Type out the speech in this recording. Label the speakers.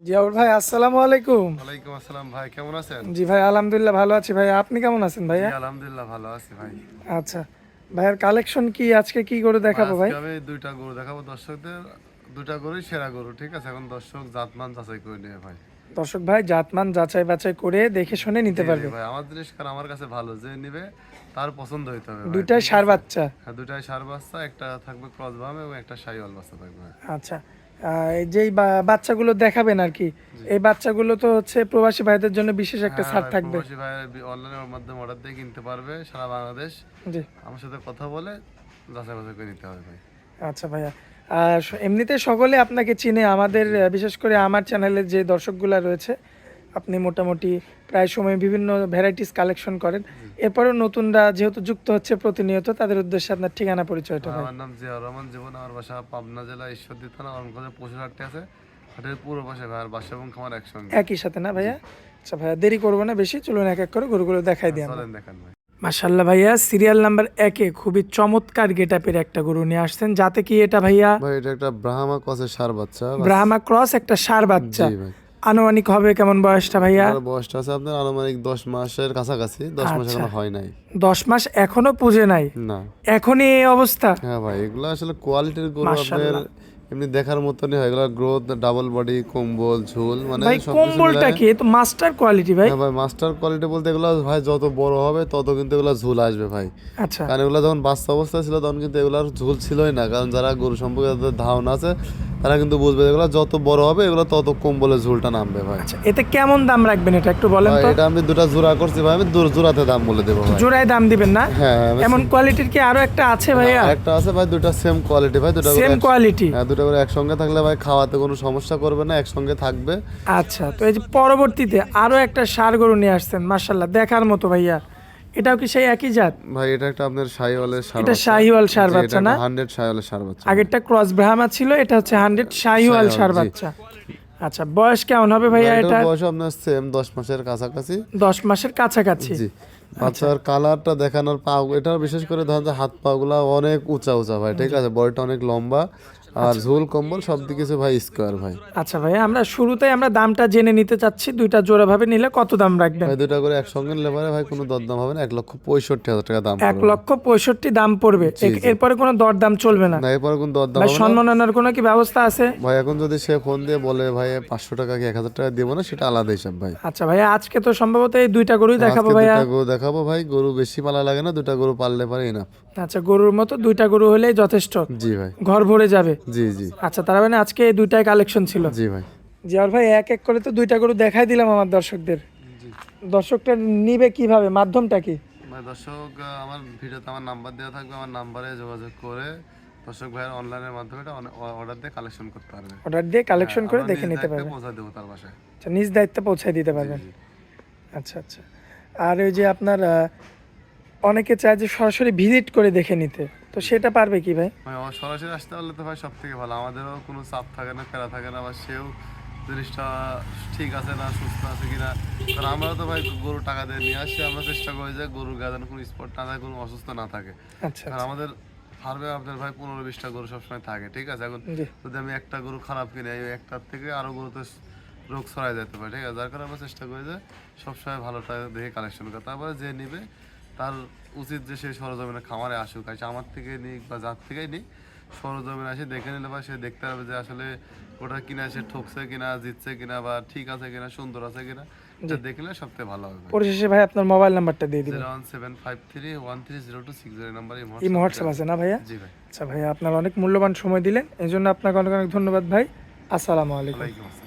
Speaker 1: জিয়াউর ভাই, আসসালামু আলাইকুম।
Speaker 2: ওয়ালাইকুম আসসালাম ভাই, কেমন আছেন?
Speaker 1: জি ভাই, আলহামদুলিল্লাহ ভালো আছি ভাই। আপনি কেমন আছেন
Speaker 2: জি
Speaker 1: ভাইয়া?
Speaker 2: আলহামদুলিল্লাহ ভালো আছি ভাই।
Speaker 1: আচ্ছা ভাইয়ার কালেকশন কি, আজকে কি করে
Speaker 2: ভাই
Speaker 1: দেখাবো
Speaker 2: আজকে
Speaker 1: ভাই?
Speaker 2: আমি দুইটা গরু দেখাবো দর্শকদের। দুইটা গরুই সেরা গরু, ঠিক আছে? এখন দর্শক জাতমান যাচাই করে নিয়ে ভাই।
Speaker 1: দর্শক ভাই জাতমান যাচাই বাছাই করে দেখে শুনে নিতে
Speaker 2: জি জি
Speaker 1: পারবে।
Speaker 2: ভাই, আমার জিনিস কার আমার কাছে ভালো, যে নিবে তার পছন্দ হইতে হবে ভাই,
Speaker 1: দুইটাই
Speaker 2: ঠিক
Speaker 1: ষাঁড়
Speaker 2: আছে?
Speaker 1: বাচ্চা।
Speaker 2: হ্যাঁ, দুইটাই ষাঁড় বাচ্চা, একটা থাকবে ক্রস বাম এবং একটা শাহিওয়াল বাচ্চা থাকবে ভাই।
Speaker 1: আচ্ছা, এই যেই বাচ্চাগুলো দেখাবেন আর কি,
Speaker 2: জি।
Speaker 1: এই বাচ্চাগুলো তো হচ্ছে প্রবাসী ভাইদের জন্য বিশেষ একটা
Speaker 2: হ্যাঁ
Speaker 1: ছাড়
Speaker 2: ভাই,
Speaker 1: থাকবে।
Speaker 2: প্রবাসী ভাই অনলাইনের মাধ্যমে অর্ডার দিয়ে কিনতে পারবে সারা বাংলাদেশ।
Speaker 1: জি।
Speaker 2: আমার সাথে কথা বলে যাচাই বাছাই করে নিতে হবে ভাই।
Speaker 1: আচ্ছা ভাইয়া, আর এমনিতে সকলে আপনাকে চিনে, আমাদের
Speaker 2: জি
Speaker 1: বিশেষ করে আমার চ্যানেলের যে দর্শকগুলা রয়েছে, আপনি মোটামুটি প্রায় সময় বিভিন্ন ভ্যারাইটিস কালেকশন করেন।
Speaker 2: জি।
Speaker 1: এরপরেও নতুনরা যেহেতু যুক্ত হচ্ছে প্রতিনিয়ত, তাদের উদ্দেশ্যে আপনার ঠিকানা পরিচয়টা ভাই।
Speaker 2: আমার নাম জিয়াউর রহমান জীবন, আমার বাসা পাবনা জেলা ঈশ্বরদী থানা অরণগঞ্জে পশুর হাটটি আছে। হাটের পুরো পাশে ভাই, আর বাসা এবং খামার একসঙ্গে।
Speaker 1: একই সাথে না
Speaker 2: জি।
Speaker 1: ভাইয়া? আচ্ছা ভাইয়া, দেরি করবো না বেশি, চলুন এক এক করে গরুগুলো দেখাই দিই আমরা।
Speaker 2: চলেন দেখান ভাই।
Speaker 1: মাশাল্লাহ ভাইয়া, সিরিয়াল নাম্বার 1-এ খুবই চমৎকার গেটআপের একটা গরু নিয়ে আসছেন, যাতে কি এটা ভাইয়া
Speaker 2: ভাই এটা একটা ব্রাহ্মা ক্রসের ষাঁড় বাচ্চা
Speaker 1: ব্রাহ্মা ক্রস একটা ষাঁড় বাচ্চা।
Speaker 2: জি ভাই।
Speaker 1: আনুমানিক হবে কেমন বয়সটা ভাইয়া?
Speaker 2: এটার বয়সটা আছে আপনার আনুমানিক 10 মাসের কাছাকাছি, 10 মাস
Speaker 1: আচ্ছা,
Speaker 2: এখনো হয় নাই।
Speaker 1: 10 মাস এখনো পুজে নাই,
Speaker 2: না।
Speaker 1: এখনই এই অবস্থা?
Speaker 2: হ্যাঁ ভাই, এগুলো আসলে কোয়ালিটির গরু আপনার
Speaker 1: মাশাল্লাহ
Speaker 2: এমনি দেখার মতনই হয়। এগুলো গ্রোথ, ডাবল বডি, কম্বল, ঝুল, মানে
Speaker 1: ভাই,
Speaker 2: সবকিছু
Speaker 1: কম্বলটা
Speaker 2: মিলায়।
Speaker 1: কি, এ তো মাস্টার কোয়ালিটি ভাই।
Speaker 2: হ্যাঁ ভাই, মাস্টার কোয়ালিটি বলতে এগুলো ভাই যত বড় হবে তত কিন্তু এগুলো ঝুল আসবে ভাই।
Speaker 1: আচ্ছা
Speaker 2: কারণ এগুলো যখন বাচ্চা অবস্থায় ছিল তখন কিন্তু এগুলোর ঝুল ছিলই না, কারণ যারা গরু সম্পর্কে যাদের ধারণা আছে তারা কিন্তু বুঝবে এগুলো যত বড় হবে এগুলো তত কম্বলে ঝুলটা নামবে ভাই।
Speaker 1: আচ্ছা, এতে কেমন দাম রাখবেন এটা একটু বলেন
Speaker 2: ভাই
Speaker 1: তো?
Speaker 2: এটা আমি দুটা জোড়া করছি ভাই, আমি জোড়াতে দাম বলে দেবো ভাই।
Speaker 1: জোড়ায় দাম দিবেন না?
Speaker 2: হ্যাঁ হ্যাঁ,
Speaker 1: এমন কোয়ালিটির কি আরো একটা আছে ভাইয়া?
Speaker 2: একটা আছে ভাই, দুটা সেম কোয়ালিটি ভাই, দুটা করে
Speaker 1: সেম কোয়ালিটি?
Speaker 2: হ্যাঁ, দুটা করে একসঙ্গে থাকলে ভাই খাওয়াতে কোনো সমস্যা করবে না, একসঙ্গে থাকবে।
Speaker 1: আচ্ছা, তো এই যে পরবর্তীতে আরো একটা ষাঁড় গরু নিয়ে আসছেন, মাশাল্লাহ দেখার মতো ভাইয়া, এটাও কি সেই একই জাত?
Speaker 2: ভাই এটা একটা আপনার শাহিওয়ালের ষাঁড়
Speaker 1: এটা
Speaker 2: বাচ্চা।
Speaker 1: শাহিওয়াল ষাঁড়
Speaker 2: জি, এটা
Speaker 1: বাচ্চা না?
Speaker 2: 100 শাহিওয়ালের ষাঁড় বাচ্চা।
Speaker 1: আগেরটা ক্রস ব্রাহ্মা ছিল, এটা হচ্ছে 100 শাহিওয়াল
Speaker 2: শাহিওয়াল,
Speaker 1: ষাঁড়
Speaker 2: জি।
Speaker 1: বাচ্চা। আচ্ছা, বয়স কেমন হবে
Speaker 2: ভাই
Speaker 1: ভাইয়া
Speaker 2: এটার
Speaker 1: এটা?
Speaker 2: বয়স আপনার সেম 10 মাসের কাছাকাছি।
Speaker 1: 10 মাসের কাছাকাছি।
Speaker 2: জি। বাচ্চার কালারটা দেখানোর পা, এটা বিশেষ করে ধরেন যে হাত পা গুলা অনেক উঁচা উঁচা ভাই, ঠিক আছে? বডিটা অনেক লম্বা, আর ঝুল কম্বল সব দিকে কিছু ভাই স্কোয়ার ভাই।
Speaker 1: আচ্ছা ভাইয়া, আমরা শুরুতেই আমরা দামটা জেনে নিতে চাচ্ছি, দুইটা জোড়া ভাবে নিলে কত দাম রাখবেন?
Speaker 2: ভাই দুইটা করে একসঙ্গে নিলে পরে ভাই কোনো দরদাম হবে না, 1,65,000 টাকা দাম
Speaker 1: এক
Speaker 2: পড়বে।
Speaker 1: লক্ষ পঁয়ষট্টি দাম পড়বে।
Speaker 2: জি জি।
Speaker 1: এরপরে কোনো দর দাম চলবে না?
Speaker 2: না, এরপরে কোনো দরদাম
Speaker 1: ভাই
Speaker 2: হবে না।
Speaker 1: সম্মাননার কোনো কি ব্যবস্থা আছে?
Speaker 2: ভাই এখন যদি সে ফোন দিয়ে বলে ভাই 500 টাকা কি 1,000 টাকা দিব না, সেটা আলাদা হিসাব ভাই।
Speaker 1: আচ্ছা ভাইয়া, আজকে তো সম্ভবত এই দুইটা গরুই দেখাবো
Speaker 2: আজকে
Speaker 1: ভাইয়া।
Speaker 2: দুটা গরু দেখাবো ভাই, গরু বেশি পালা লাগে না, দুটা গরু পাললে পারে না।
Speaker 1: আচ্ছা, গরুর মতো দুইটা গরু হলেই যথেষ্ট,
Speaker 2: জি ভাই।
Speaker 1: ঘর ভরে যাবে।
Speaker 2: জি জি।
Speaker 1: আচ্ছা, তার মানে আজকে এই দুইটাই কালেকশন ছিল।
Speaker 2: জি ভাই।
Speaker 1: জিয়াউর ভাই, এক এক করে তো দুইটা গরু দেখাই দিলাম আমার দর্শকদের।
Speaker 2: জি
Speaker 1: দর্শকটা নিবে কিভাবে, মাধ্যমটা কি?
Speaker 2: ভাই, দর্শক আমার ভিডিওতে আমার নাম্বার দেওয়া থাকবে, আমার নাম্বারে যোগাযোগ করে দর্শক ভাইয়ের অনলাইনের মাধ্যমে এটা অর্ডার দিয়ে কালেকশন করতে পারবে।
Speaker 1: অর্ডার দিয়ে কালেকশন করে
Speaker 2: আমরা
Speaker 1: দেখে
Speaker 2: নিজ
Speaker 1: নিতে
Speaker 2: দায়িত্বে
Speaker 1: পারবে?
Speaker 2: পৌঁছা দেবো তার বাসায়।
Speaker 1: আচ্ছা, নিজ দায়িত্বে পৌঁছায় দিতে
Speaker 2: জি
Speaker 1: পারবেন।
Speaker 2: জি।
Speaker 1: আচ্ছা আচ্ছা। আর ওই যে আপনার অনেকে চায় যে সরাসরি ভিজিট করে দেখে নিতে, তো সেটা পারবে কি ভাই?
Speaker 2: ভাই আমার সরাসরি আসতে পারলে তো ভাই সব থেকে ভালো, আমাদেরও কোনো চাপ থাকে না, প্যারা থাকে না, বা সেও জিনিসটা ঠিক আছে না, সুস্থ আছে কিনা। কারণ আমরা তো ভাই গরু টাকা দিয়ে নিয়ে আসি, আমরা চেষ্টা করি যে গরুর গায়ে যেন কোনো স্পট না থাকে, কোনো অসুস্থ না থাকে।
Speaker 1: আচ্ছা
Speaker 2: কারণ
Speaker 1: আচ্ছা।
Speaker 2: আমাদের ফার্মে আপনার ভাই 15-20টা গরু সবসময় থাকে, ঠিক আছে? এখন
Speaker 1: জি।
Speaker 2: যদি আমি একটা গরু খারাপ কিনে, এই একটার থেকে আরো গরুতে রোগ ছড়াই যেতে পারে, ঠিক আছে? যার কারণে আমরা চেষ্টা করি যে সবসময় ভালোটা দেখে কালেকশন করা। তারপরে যে নিবে তার উচিত যে সে সরজমিনে খামারে আসুক, আসে আমার থেকে নিক বা যার থেকেই নিক, সরজমিনে আসে দেখে নিলে বা সে দেখতে পারবে যে আসলে ওটা কিনা সে ঠকছে কিনা, জিতছে কিনা, বা ঠিক আছে কিনা, সুন্দর আছে কিনা। এটা দেখলে সবথেকে ভালো হবে।
Speaker 1: পরিশেষে ভাই আপনার মোবাইল নাম্বারটা দিয়ে দিবেন।
Speaker 2: 01753130260 নাম্বারে
Speaker 1: ইমো হোয়াটসঅ্যাপ আছে না ভাইয়া?
Speaker 2: জি ভাই।
Speaker 1: আচ্ছা ভাইয়া, আপনার অনেক মূল্যবান সময় দিলেন, এই জন্য আপনাকে অনেক অনেক ধন্যবাদ ভাই। আসসালামু আলাইকুম।
Speaker 2: ওয়ালাইকুম আসসালাম।